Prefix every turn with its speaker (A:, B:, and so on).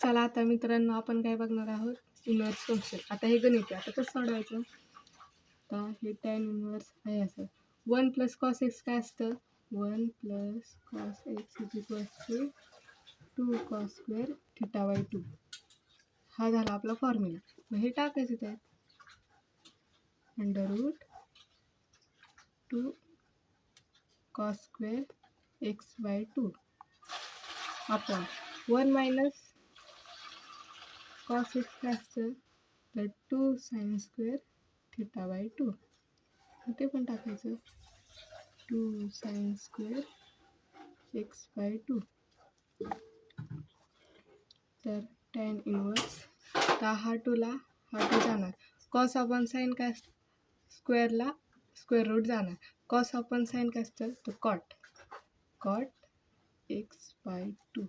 A: चला आता मित्रांनो आपण काय बघणार आहोत, इन्व्हर्स फंक्शन. आता हे गणित आहे, आता कसं सोडवायचं. आता हे टॅन इन्व्हर्स आहे असं 1 + cos x काय असतं, 1 + cos x = 2 cos² θ/2. हा झाला आपला फॉर्म्युला. मग हे टाकायचं त्यात √2 cos² x/2 आपण 1 - cos x काय असतं, तर 2 sin² θ/2. ते पण टाकायचं 2 sin² x/2. तर टॅन इन्व्हर्स, हा 2ला हा 2 जाणार. कॉस अपॉन साईन काय असतं, स्क्वेअरला स्क्वेअर रूट जाणार. कॉस अपॉन साईन काय असतं, तर कॉट x/2.